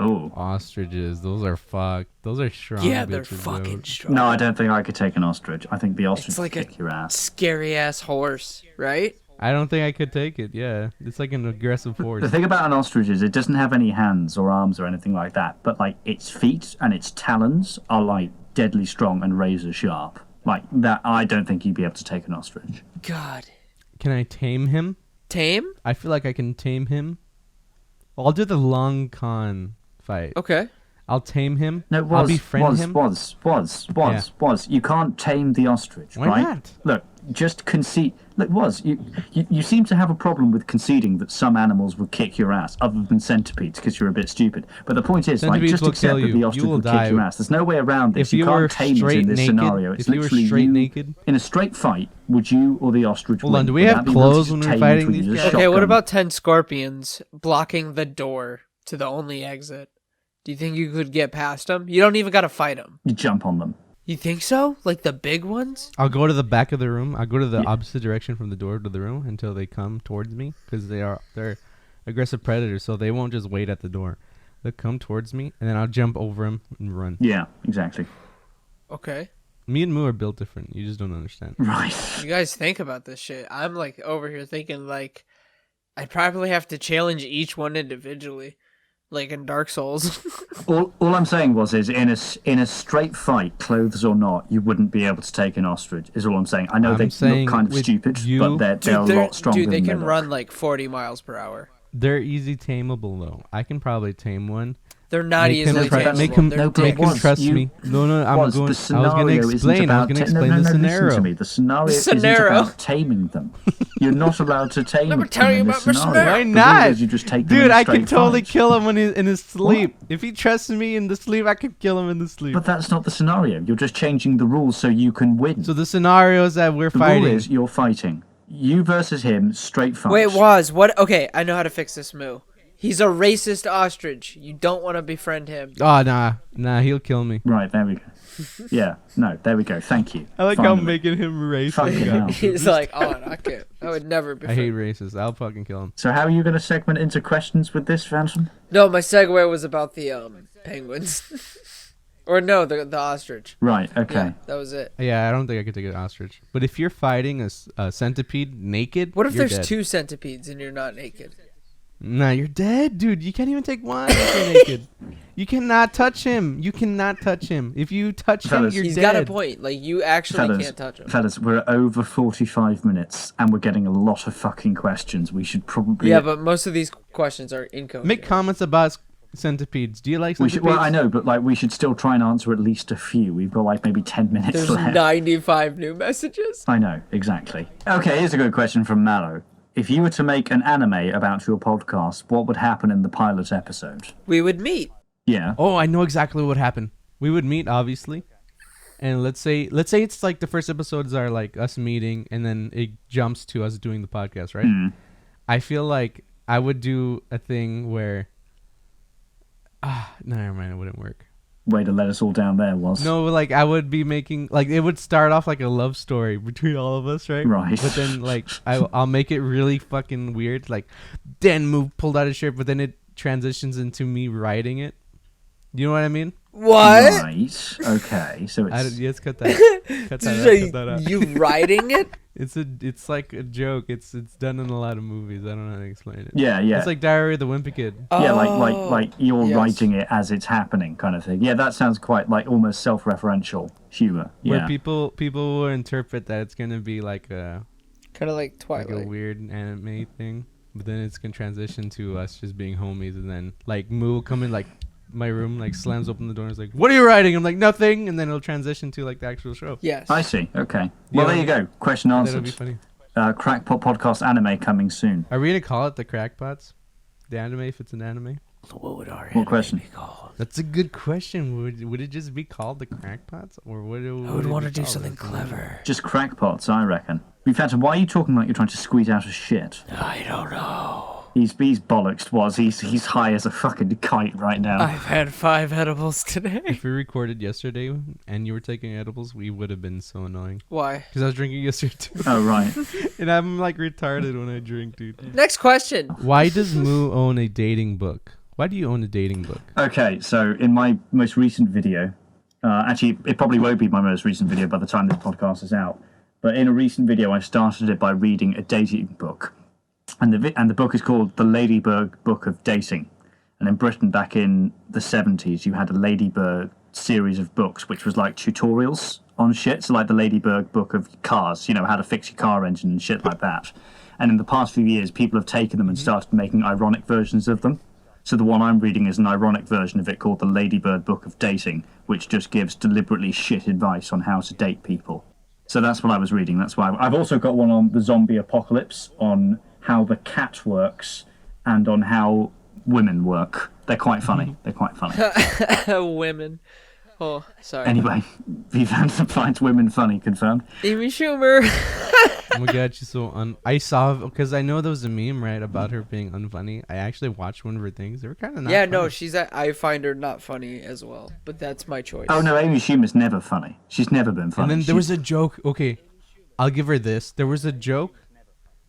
Ostriches. Those are fucked. Those are strong. Yeah, they're bitches, fucking dude. strong. No, I don't think I could take an ostrich. I think the ostrich It's would like a kick your ass. scary ass horse, right? I don't think I could take it. Yeah, it's like an aggressive force. The thing about an ostrich is it doesn't have any hands or arms or anything like that, but like its feet and its talons are like deadly strong and razor sharp. Like that, I don't think you'd be able to take an ostrich. God. Can I tame him? Tame? I feel like I can tame him. I'll do the long con fight. Okay. I'll tame him. No, I'll befriend him. Was. You can't tame the ostrich, Why right? not? Look, just concede. Look, you seem to have a problem with conceding that some animals would kick your ass, other than centipedes, because you're a bit stupid. But the point is, like, Centipedes just will accept kill that the you. ostrich You will would die. kick your ass. There's no way around this. If you can't were tame it straight in this naked, scenario. It's if you were literally straight naked. In a straight fight, would you or the ostrich Hold win? on, do we Would have that be clothes able to when we're tame fighting it these with a guys? Okay, what shotgun? about 10 scorpions blocking the door to the only exit? Do you think you could get past them? You don't even gotta fight them. You jump on them. You think so? Like the big ones? I'll go to the back of the room. I'll go to the opposite direction from the door to the room until they come towards me, because they're aggressive predators, so they won't just wait at the door. They'll come towards me, and then I'll jump over them and run. Yeah, exactly. Okay. Me and Moo are built different. You just don't understand. Right. You guys think about this shit. I'm like over here thinking like I'd probably have to challenge each one individually. Like in Dark Souls. All I'm saying is in a straight fight, clothes or not, you wouldn't be able to take an ostrich. Is all I'm saying. I know they look kind of stupid, but they're a lot stronger. Dude, they than can they run look. like 40 miles per hour. They're easy tameable, though. I can probably tame one. They're not easily tameable. Make him They're trust me. No, I was going to explain. I was going to explain the scenario. Listen to me. The scenario isn't about taming them. You're not allowed to tame them. tell you about my scenario. Why The not? rule is you just take them Dude, in a I can straight totally fight. kill him when he's in his sleep. If he trusts me in the sleep, I can kill him in the sleep. But that's not the scenario. You're just changing the rules so you can win. So the scenario is that we're the fighting. rule is you're fighting. You versus him, straight fight. Wait, Woz, what? Okay, I know how to fix this, Moo. He's a racist ostrich. You don't want to befriend him. Oh, nah, he'll kill me. Right, there we go. Yeah, no, there we go. Thank you. I like Finally. how I'm making him racist. Fucking hell. He's like, oh, I can't. I would never I befriend hate racists. I'll fucking kill him. So how are you going to segment into questions with this, Phantom? No, my segue was about the penguins. Or no, the ostrich. Right, okay. Yeah, that was it. Yeah, I don't think I could take an ostrich. But if you're fighting a centipede naked, What if you're there's dead. 2 centipedes and you're not naked? Nah, you're dead, dude. You can't even take one if you're naked. You cannot touch him. You cannot touch him. If you touch him, Fellas. you're He's dead. got a point. Like, you actually can't touch him. Fellas, we're at over 45 minutes and we're getting a lot of fucking questions. We should probably... Yeah, but most of these questions are incoherent. Make comments about centipedes. Do you like We centipedes? should, well, I know, but like we should still try and answer at least a few. We've got like maybe 10 minutes There's left. 95 new messages. I know, exactly. Okay, here's a good question from Mallow. If you were to make an anime about your podcast, what would happen in the pilot episode? We would meet. Yeah. Oh, I know exactly what would happen. We would meet, obviously, and let's say it's like the first episodes are like us meeting, and then it jumps to us doing the podcast, right? Mm. I feel like I would do a thing where, no, never mind, it wouldn't work. Way to let us all down there was. No, like I would be making like it would start off like a love story between all of us, right? Right. But then like I'll make it really fucking weird. Like Dan pulled out his shirt, but then it transitions into me writing it. You know what I mean? What? Right. Okay. So it's... Yes, cut that. Cut that out. You writing it? It's like a joke. It's done in a lot of movies. I don't know how to explain it. Yeah, yeah. It's like Diary of the Wimpy Kid. Yeah, like you're yes. writing it as it's happening, kind of thing. Yeah, that sounds quite like almost self-referential humor. Where Yeah. people will interpret that it's gonna be like a Kind of like Twilight. like a weird anime thing, but then it's gonna transition to us just being homies, and then like Moo will come in like my room, like slams open the door and is like, "What are you writing?" I'm like, "Nothing," and then it'll transition to like the actual show. Yes. I see. Okay. Well, Yeah. there you go. Question That'll be answered. funny. Crackpot podcast anime coming soon. Are we gonna call it the Crackpots? The anime, if it's an anime? What would our What question? be called? That's a good question. Would it just be called the Crackpots, or would it? I would want to do something clever. Just crackpots, I reckon. Phantom, why are you talking like you're trying to squeeze out a shit? I don't know. He's bollocksed, was. He's high as a fucking kite right now. I've had 5 edibles today. If we recorded yesterday and you were taking edibles, we would have been so annoying. Why? Because I was drinking yesterday too, Oh, right. and I'm like retarded when I drink, dude. Next question. Why does Moo own a dating book? Why do you own a dating book? Okay, so in my most recent video, actually, it probably won't be my most recent video by the time this podcast is out. But in a recent video, I started it by reading a dating book. And the book is called The Ladybird Book of Dating. And in Britain, back in the 70s, you had a Ladybird series of books, which was like tutorials on shit. So like the Ladybird Book of Cars, you know, how to fix your car engine and shit like that. And in the past few years, people have taken them and started making ironic versions of them. So the one I'm reading is an ironic version of it called The Ladybird Book of Dating, which just gives deliberately shit advice on how to date people. So that's what I was reading. That's why I've also got one on the zombie apocalypse, on how the cat works, and on how women work. They're quite funny. They're quite funny. Women. Oh, sorry. Anyway, Vivant finds women funny, confirmed. Amy Schumer. Oh my god, she's so I saw, because I know there was a meme, right, about her being unfunny. I actually watched one of her things. They were kind of not funny. No, I find her not funny as well, but that's my choice. Oh no, Amy Schumer's never funny. She's never been funny. And then there was a joke. Okay, I'll give her this. There was a joke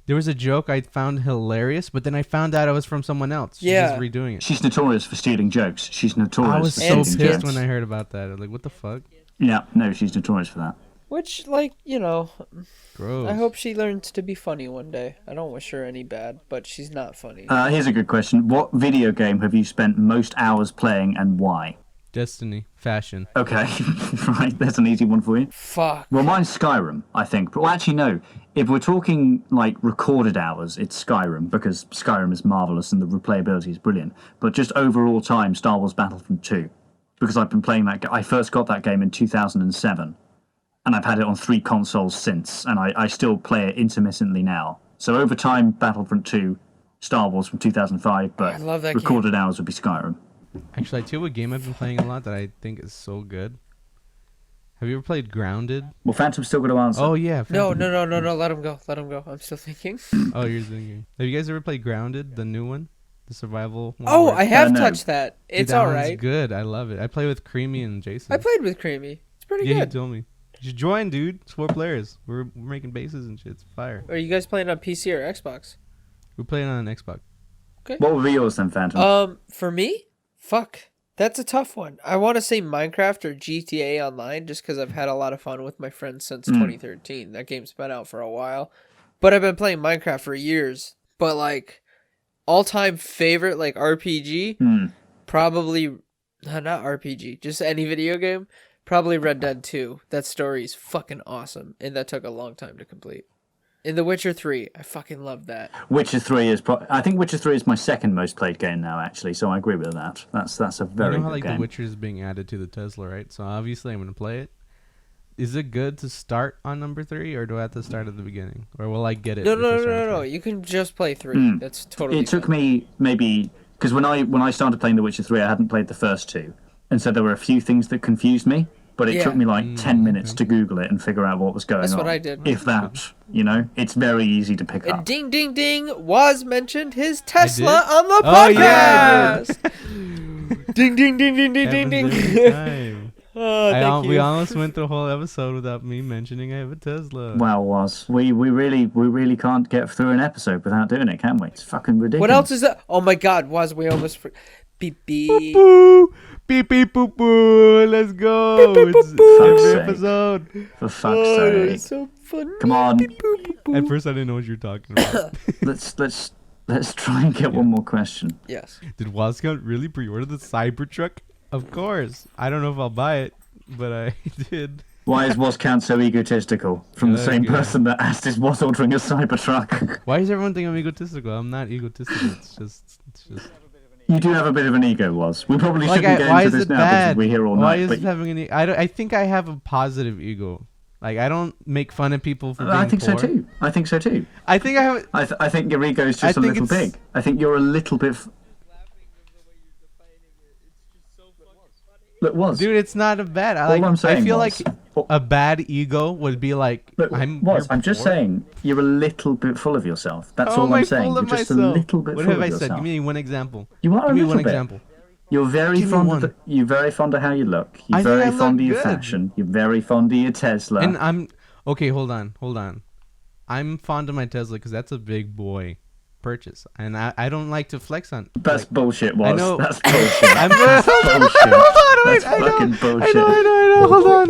I found hilarious, but then I found out it was from someone else. She's just redoing it. She's notorious for stealing jokes. She's notorious I was for so stealing pissed jokes. when I heard about that. I was like, what the fuck? Yeah, no, she's notorious for that. Which, like, you know, Gross. I hope she learns to be funny one day. I don't wish her any bad, but she's not funny. Here's a good question. What video game have you spent most hours playing and why? Destiny. Fashion. Okay, right, that's an easy one for you. Fuck. Well, mine's Skyrim, I think. But, well, actually, no. If we're talking, like, recorded hours, it's Skyrim, because Skyrim is marvellous and the replayability is brilliant. But just overall time, Star Wars Battlefront 2. Because I've been playing that. I first got that game in 2007. And I've had it on 3 consoles since, and I still play it intermittently now. So over time, Battlefront 2, Star Wars from 2005, but I love that recorded hours would be Skyrim. Actually, I tell you what game I've been playing a lot that I think is so good. Have you ever played Grounded? Well, Phantom's still going to answer. Oh, yeah. No, Phantom. let him go. Let him go. I'm still thinking. Oh, you're thinking. Have you guys ever played Grounded, the new one? The survival one? Oh, I have no. touched that. It's Dude, that all one's right. good. I love it. I play with Creamy and Jason. I played with Creamy. It's pretty Yeah, good. you told me. You should join, dude. It's 4 players. We're making bases and shit. It's fire. Are you guys playing on PC or Xbox? We're playing on an Xbox. What would be yours then, Phantom? For me? Fuck. That's a tough one. I want to say Minecraft or GTA Online just because I've had a lot of fun with my friends since 2013. That game's been out for a while. But I've been playing Minecraft for years. But, like, all-time favorite, like, RPG? Probably... not RPG. Just any video game. Probably Red Dead 2. That story is fucking awesome. And that took a long time to complete. In The Witcher 3, I fucking love that. Witcher 3 is... I think Witcher 3 is my second most played game now, actually, so I agree with that. That's a very You know how, good like, game. The Witcher is being added to the Tesla, right? So obviously I'm going to play it. Is it good to start on number 3, or do I have to start at the beginning? Or will I get it? No. You can just play 3. That's totally It took fine. me maybe... Because when I started playing The Witcher 3, I hadn't played the first 2. And so there were a few things that confused me. But it took me like 10 minutes to Google it and figure out what was going on. That's what I did. If that, you know, it's very easy to pick And up. ding, ding, ding, Woz mentioned his Tesla did? on the Oh, yeah, I podcast. Ding, ding, ding, ding, ding, ding, ding. Every time. Oh, thank you. We almost went the whole episode without me mentioning I have a Tesla. Wow, we really can't get through an episode without doing it, can we? It's fucking ridiculous. What else is that? Oh my God, Woz, we almost... Beep, beep. Boo! Beep beep boop boo! Let's go! Beep, beep, It's boop, boop. every Fuck's sake. episode. For fuck's Oh, sake. it's so funny. Come on. Beep, boop, boop, boop. At first, I didn't know what you were talking about. Let's try and get one more question. Yes. Did Woz Count really pre-order the Cybertruck? Of course. I don't know if I'll buy it, but I did. Why is Woz Count so egotistical? From the same Okay. person that asked is Woz ordering a Cybertruck. Why does everyone think I'm egotistical? I'm not egotistical. It's just. You do have a bit of an ego, Woz. We probably Like, shouldn't get why into is this it now bad? because we're here all Why night. is But it having any? I think I have a positive ego. Like, I don't make fun of people for being I think poor. so too. I think so too. I think I have. I think your ego is I just a think little it's- big. I think you're a little bit. Look, Woz. Dude, it's not a bad. All I'm I saying feel was- like a bad ego would be like Look, I'm. Woz, you're I'm just poor. saying you're a little bit full of yourself. That's How all am I'm I saying. full You're of just myself? a little bit What full have of I yourself. said? Give me one example. You are Give a me little one bit. example. You're very Give me fond one. of you're very fond of how you look. You're I think very I'm fond not of your good. fashion. You're very fond of your Tesla. And I'm okay. Hold on. I'm fond of my Tesla because that's a big boy purchase, and I don't like to flex on. That's like, bullshit, I Woz. know. That's bullshit. I'm That's bullshit. Hold on, wait, That's fucking bullshit. I know. Hold on.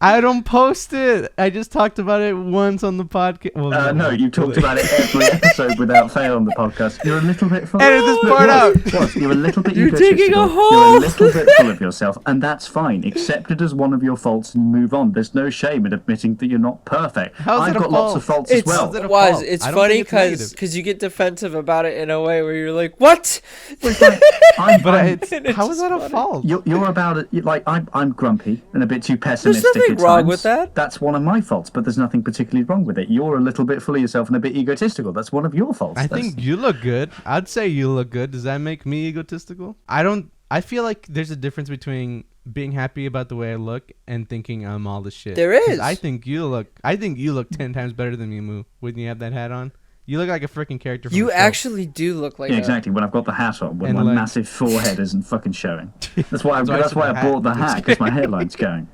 I don't post it. I just talked about it once on the podcast. Well, No, you talked about it every episode without fail on the podcast. You're a little bit full. Edit this part out. You're a little bit You're egotistical. digging a hole. You're a little bit full of yourself, and that's fine. Accept it as one of your faults and move on. There's no shame in admitting that you're not perfect. How's it I've a got lots of fault? faults as well. How's it a Was fault? it's I don't funny think it's negative. because you get defensive about it in a way where you're like, what? How is that a fault? You're about it. Like I'm grumpy and a bit too pessimistic. nothing at wrong times. with that. That's one of my faults, but there's nothing particularly wrong with it. You're a little bit full of yourself and a bit egotistical. That's one of your faults. I think you look good. I'd say you look good. Does that make me egotistical? I feel like there's a difference between being happy about the way I look and thinking I'm all the shit. There 'Cause is. I think you look 10 times better than me, Moo, when you have that hat on. You look like a freaking character from You a show. actually do look like Yeah, a... exactly. When I've got the hat on, when And my like- massive forehead isn't fucking showing. That's why That's why I bought the hat, because my hairline's going.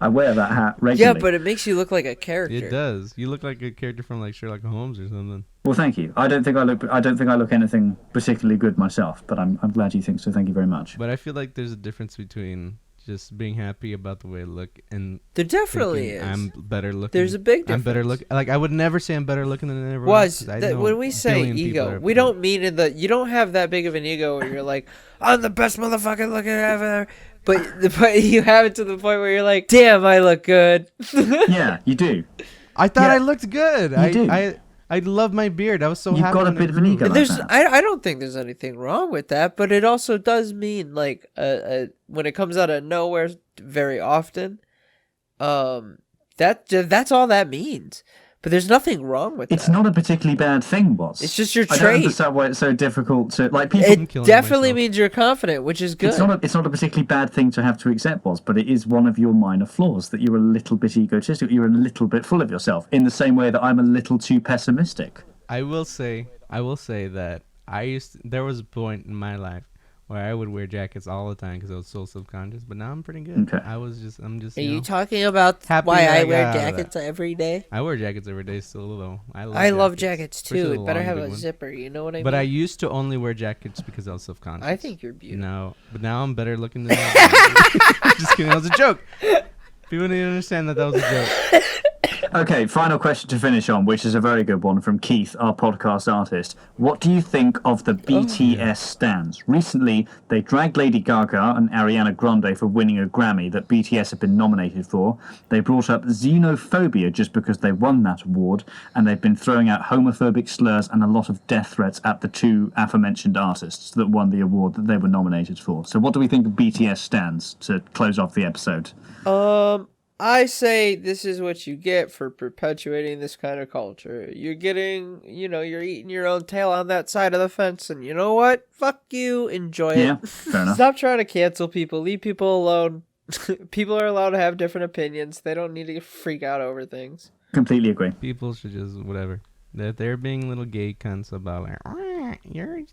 I wear that hat Yeah, regularly. but it makes you look like a character. It does. You look like a character from like Sherlock Holmes or something. Well, thank you. I don't think I look anything particularly good myself, but I'm glad you think so. Thank you very much. But I feel like there's a difference between just being happy about the way I look and There definitely thinking is. I'm better looking. There's a big I'm better difference. look. Like I would never say I'm better looking than everyone Was else. 'Cause I that know when we a say billion people ego, are we better. don't mean in the you don't have that big of an ego where you're like, I'm the best motherfucker looking ever. But you have it to the point where you're like, damn, I look good. Yeah, you do. I thought Yeah. I looked good. You do. I love my beard. I was so You've happy. got a when it bit of an grew. ego. There's like that. I don't think there's anything wrong with that, but it also does mean like when it comes out of nowhere very often, that's all that means. But there's nothing wrong with It's that. not a particularly bad thing, Woz. It's just your I don't trait. understand why it's so difficult to like people. I'm It killing definitely myself. means you're confident, which is good. It's not a particularly bad thing to have to accept, Woz, but it is one of your minor flaws that you're a little bit egotistical. You're a little bit full of yourself. In the same way that I'm a little too pessimistic. I will say that there was a point in my life where I would wear jackets all the time because I was so subconscious. But now I'm pretty good. Okay. I'm just. Are You you know, talking about happy why that I I wear got out of jackets every day? I wear jackets every day still though. I love jackets too. Especially It the better long, have big a ones. zipper. You know what I mean? But I used to only wear jackets because I was self-conscious. I think you're beautiful. No, but now I'm better looking than that. Just kidding. That was a joke. People need to understand that was a joke. Okay, final question to finish on, which is a very good one from Keith, our podcast artist. What do you think of the BTS stans? Recently, they dragged Lady Gaga and Ariana Grande for winning a Grammy that BTS have been nominated for. They brought up xenophobia just because they won that award, and they've been throwing out homophobic slurs and a lot of death threats at the two aforementioned artists that won the award that they were nominated for. So what do we think of BTS stans to close off the episode? I say this is what you get for perpetuating this kind of culture. You're getting, you're eating your own tail on that side of the fence, and you know what? Fuck you. Enjoy Yeah, it. fair enough. Stop trying to cancel people. Leave people alone. People are allowed to have different opinions. They don't need to freak out over things. Completely agree. People should just whatever. That they're being little gay cunts about like,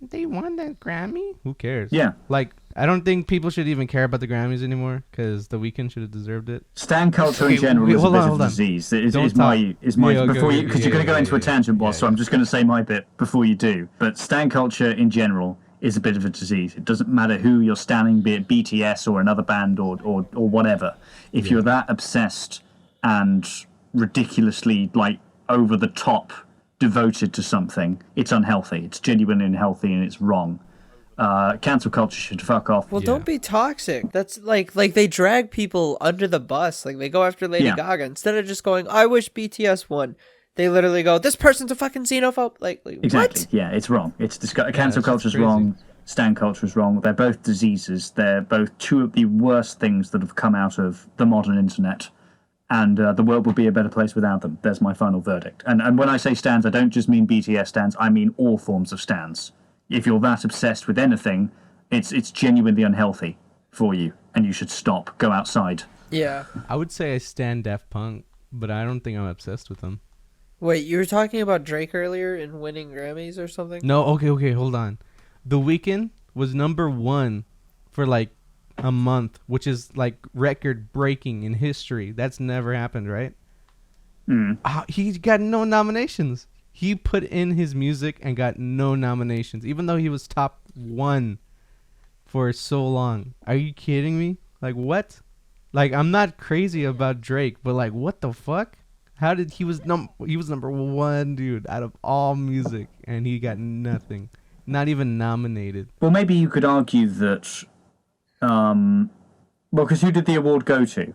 they won that Grammy. Who cares? Yeah. Like I don't think people should even care about the Grammys anymore because The Weeknd should have deserved it. Stan culture in Okay, general wait, is a hold bit on, of hold a on. disease. Don't talk. Yeah, Before okay, you, because you're going to go into a tangent, boss. So I'm just going to say my bit before you do. But Stan culture in general is a bit of a disease. It doesn't matter who you're standing, be it BTS or another band or whatever. If you're that obsessed and ridiculously like over the top devoted to something, it's unhealthy. It's genuinely unhealthy and it's wrong. Cancel culture should fuck off. Well, don't be toxic. That's like they drag people under the bus. Like they go after Lady Yeah. Gaga instead of just going, "I wish BTS won." They literally go, "This person's a fucking xenophobe." Like Exactly. what? Yeah, it's wrong. It's cancel that's culture's crazy. wrong. Stan culture is wrong. They're both diseases. They're both two of the worst things that have come out of the modern internet. And the world would be a better place without them. There's my final verdict. And when I say stans, I don't just mean BTS stans. I mean all forms of stans. If you're that obsessed with anything, it's genuinely unhealthy for you, and you should stop. Go outside. Yeah. I would say I stand Daft Punk, but I don't think I'm obsessed with them. Wait, you were talking about Drake earlier in winning Grammys or something? No, okay, hold on. The Weeknd was #1 for like a month, which is like record breaking in history. That's never happened, right? He got no nominations. He put in his music and got no nominations, even though he was top 1 for so long. Are you kidding me? Like what? Like, I'm not crazy about Drake, but like, what the fuck? How did he was number one, dude, out of all music, and he got nothing, not even nominated. Well, maybe you could argue that, because who did the award go to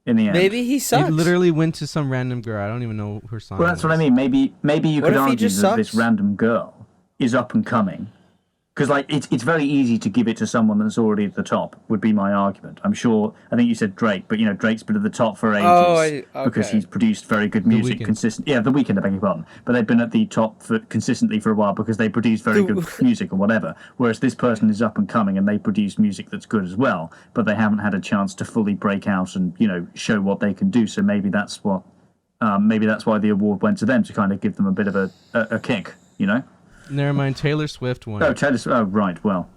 in the end? Maybe he sucks. It literally went to some random girl. I don't even know her song. Well, that's what I mean. Maybe you What could if he argue just that this sucks? random girl is up and coming. Because like it's very easy to give it to someone that's already at the top. Would be my argument. I'm sure. I think you said Drake, but Drake's been at the top for ages because okay. he's produced very good music Weeknd. consistently. Yeah, The Weeknd, I beg your pardon. But they've been at the top consistently for a while because they produce very good music or whatever. Whereas this person is up and coming and they produce music that's good as well, but they haven't had a chance to fully break out and show what they can do. So maybe that's what. Maybe that's why the award went to them, to kind of give them a bit of a kick. Never mind. Taylor Swift won. Oh, Taylor Swift. Oh, right. Well.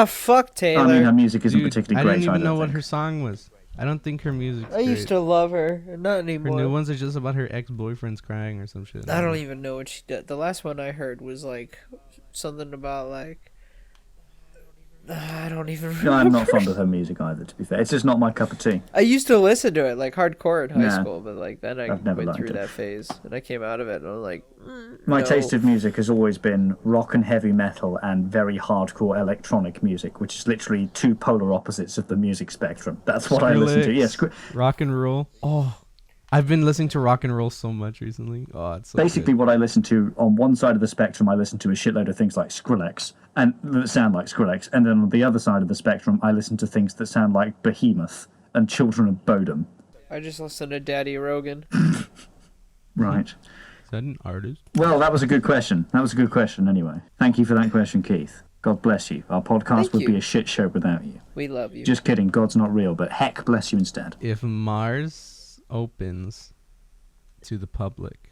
Fuck Taylor. I mean, her music isn't Dude, particularly I great. didn't even know don't what think. her song was. I don't think her music's I used great. to love her. Not Her anymore. new ones are just about her ex-boyfriends crying or some shit. I don't even know what she did. The last one I heard was like something about like I don't even remember. No, I'm not fond of her music either. To be fair, it's just not my cup of tea. I used to listen to it like hardcore in high Nah, school, but like then I I've never went liked through it. that phase and I came out of it and I was like, My no. taste of music has always been rock and heavy metal and very hardcore electronic music, which is literally two polar opposites of the music spectrum. That's what I listen to. Yeah, Rock and roll. Oh, I've been listening to rock and roll so much recently. Oh, it's so basically good. what I listen to on one side of the spectrum. I listen to a shitload of things like Skrillex and that sound like Skrillex, and then on the other side of the spectrum, I listen to things that sound like Behemoth and Children of Bodom. I just listened to Daddy Rogan. Right. Is that an artist? Well, that was a good question. Anyway. Thank you for that question, Keith. God bless you. Our podcast Thank would you. be a shit show without you. We love you. Just kidding. God's not real, but heck bless you instead. If Mars opens to the public,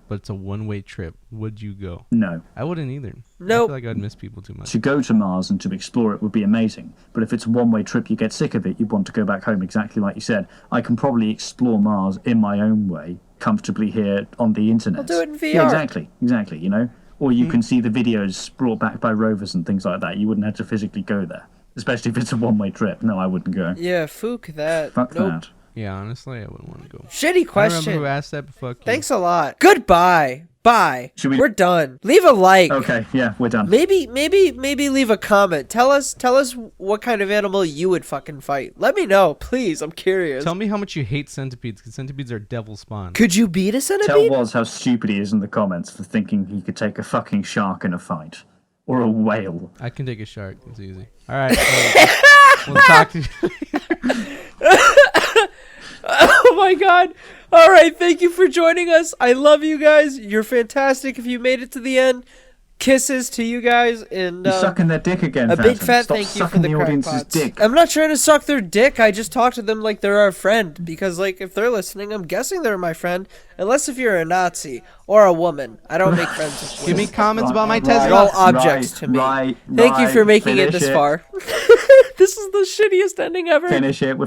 but it's a one-way trip, would you go? No. I wouldn't either. I Nope. feel like I'd miss people too much. To go to Mars and to explore it would be amazing. But if it's a one-way trip, you get sick of it. You want to go back home, exactly like you said. I can probably explore Mars in my own way, comfortably here on the internet. I'll do it in VR. Yeah, exactly, Or you can see the videos brought back by rovers and things like that. You wouldn't have to physically go there. Especially if it's a one-way trip. No, I wouldn't go. Yeah, fook that. Fuck Nope. that. Yeah, honestly, I wouldn't want to go. Shitty I don't question. remember who asked that, but fuck you. Thanks a lot. Goodbye. Bye. Should we- We're done. Leave a like. Okay, yeah, we're done. Maybe leave a comment. Tell us what kind of animal you would fucking fight. Let me know, please. I'm curious. Tell me how much you hate centipedes, because centipedes are devil spawn. Could you beat a Tell centipede? Woz how stupid he is in the comments for thinking he could take a fucking shark in a fight. Or a whale. I can take a shark. It's easy. All right. We'll talk to you. Oh my god. All right, thank you for joining us. I love you guys. You're fantastic if you made it to the end. Kisses to you guys and You're sucking their dick again, a big Phantom. fat Stop thank you for sucking the audience's Krakpots. dick. I'm not trying to suck their dick. I just talk to them like they're our friend because like if they're listening, I'm guessing they're my friend. Unless if you're a Nazi or a woman. I don't make friends with Give me women. comments about my Right, Tesla. They're all objects to me. Thank you for making it Finish this far. This is the shittiest ending ever. Finish it. We're